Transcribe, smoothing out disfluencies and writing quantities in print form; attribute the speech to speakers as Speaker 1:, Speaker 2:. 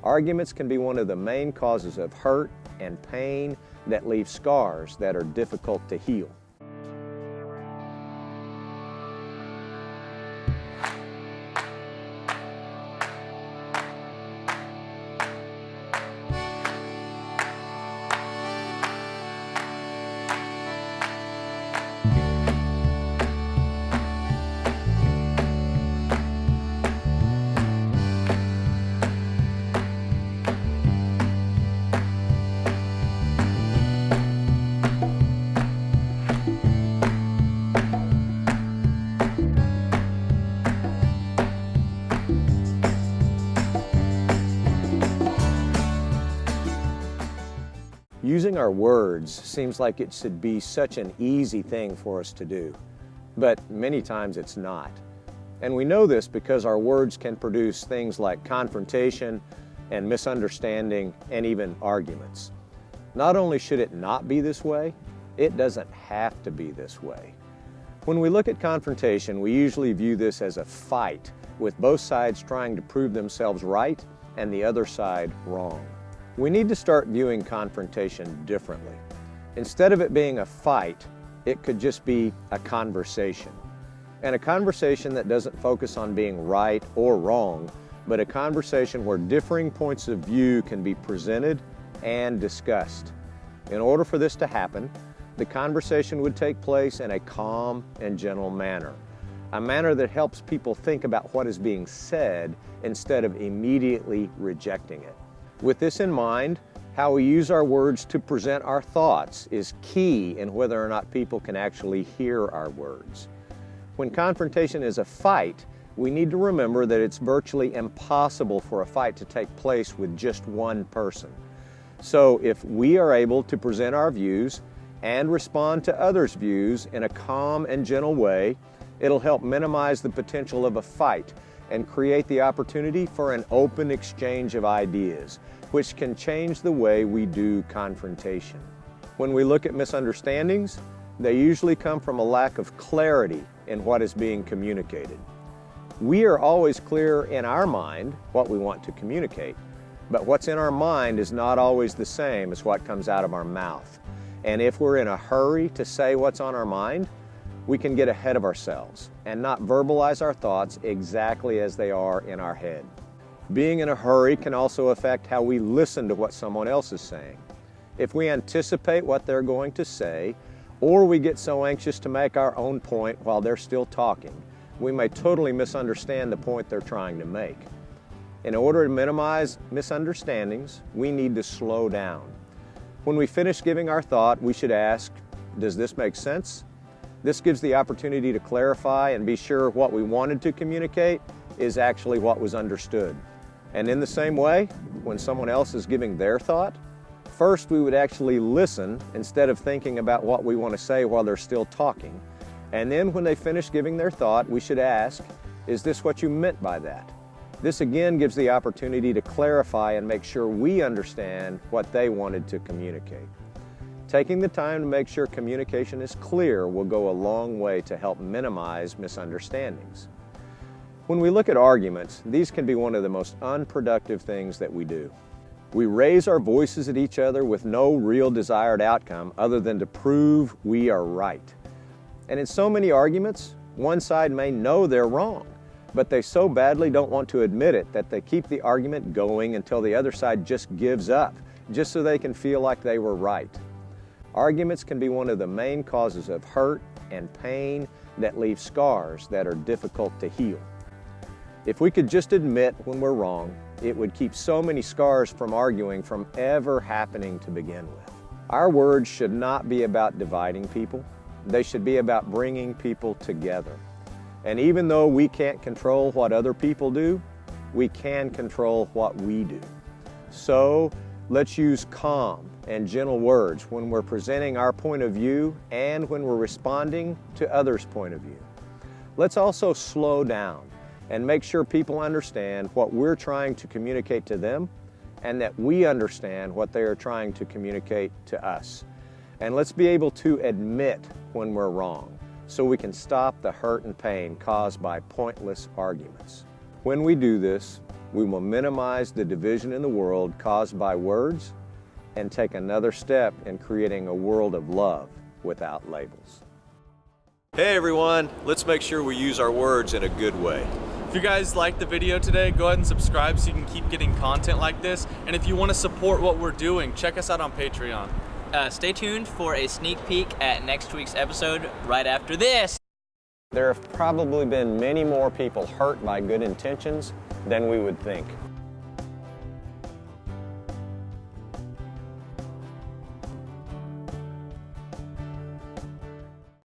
Speaker 1: Arguments can be one of the main causes of hurt and pain that leave scars that are difficult to heal. Using our words seems like it should be such an easy thing for us to do, but many times it's not. And we know this because our words can produce things like confrontation and misunderstanding and even arguments. Not only should it not be this way, it doesn't have to be this way. When we look at confrontation, we usually view this as a fight, with both sides trying to prove themselves right and the other side wrong. We need to start viewing confrontation differently. Instead of it being a fight, it could just be a conversation. And a conversation that doesn't focus on being right or wrong, but a conversation where differing points of view can be presented and discussed. In order for this to happen, the conversation would take place in a calm and gentle manner. A manner that helps people think about what is being said instead of immediately rejecting it. With this in mind, how we use our words to present our thoughts is key in whether or not people can actually hear our words. When confrontation is a fight, we need to remember that it's virtually impossible for a fight to take place with just one person. So if we are able to present our views and respond to others' views in a calm and gentle way, it'll help minimize the potential of a fight and create the opportunity for an open exchange of ideas, which can change the way we do confrontation. When we look at misunderstandings, they usually come from a lack of clarity in what is being communicated. We are always clear in our mind what we want to communicate, but what's in our mind is not always the same as what comes out of our mouth. And if we're in a hurry to say what's on our mind, we can get ahead of ourselves and not verbalize our thoughts exactly as they are in our head. Being in a hurry can also affect how we listen to what someone else is saying. If we anticipate what they're going to say, or we get so anxious to make our own point while they're still talking, we may totally misunderstand the point they're trying to make. In order to minimize misunderstandings, we need to slow down. When we finish giving our thought, we should ask, does this make sense? This gives the opportunity to clarify and be sure what we wanted to communicate is actually what was understood. And in the same way, when someone else is giving their thought, first we would actually listen instead of thinking about what we want to say while they're still talking. And then when they finish giving their thought, we should ask, is this what you meant by that? This again gives the opportunity to clarify and make sure we understand what they wanted to communicate. Taking the time to make sure communication is clear will go a long way to help minimize misunderstandings. When we look at arguments, these can be one of the most unproductive things that we do. We raise our voices at each other with no real desired outcome other than to prove we are right. And in so many arguments, one side may know they're wrong, but they so badly don't want to admit it that they keep the argument going until the other side just gives up, just so they can feel like they were right. Arguments can be one of the main causes of hurt and pain that leave scars that are difficult to heal. If we could just admit when we're wrong, it would keep so many scars from arguing from ever happening to begin with. Our words should not be about dividing people. They should be about bringing people together. And even though we can't control what other people do, we can control what we do. So let's use calm and gentle words when we're presenting our point of view and when we're responding to others' point of view. Let's also slow down and make sure people understand what we're trying to communicate to them and that we understand what they are trying to communicate to us. And let's be able to admit when we're wrong so we can stop the hurt and pain caused by pointless arguments. When we do this, we will minimize the division in the world caused by words and take another step in creating a world of love without labels. Hey everyone, let's make sure we use our words in a good way.
Speaker 2: If you guys liked the video today, go ahead and subscribe so you can keep getting content like this. And if you want to support what we're doing, check us out on Patreon.
Speaker 3: Stay tuned for a sneak peek at next week's episode right after this.
Speaker 1: There have probably been many more people hurt by good intentions than we would think.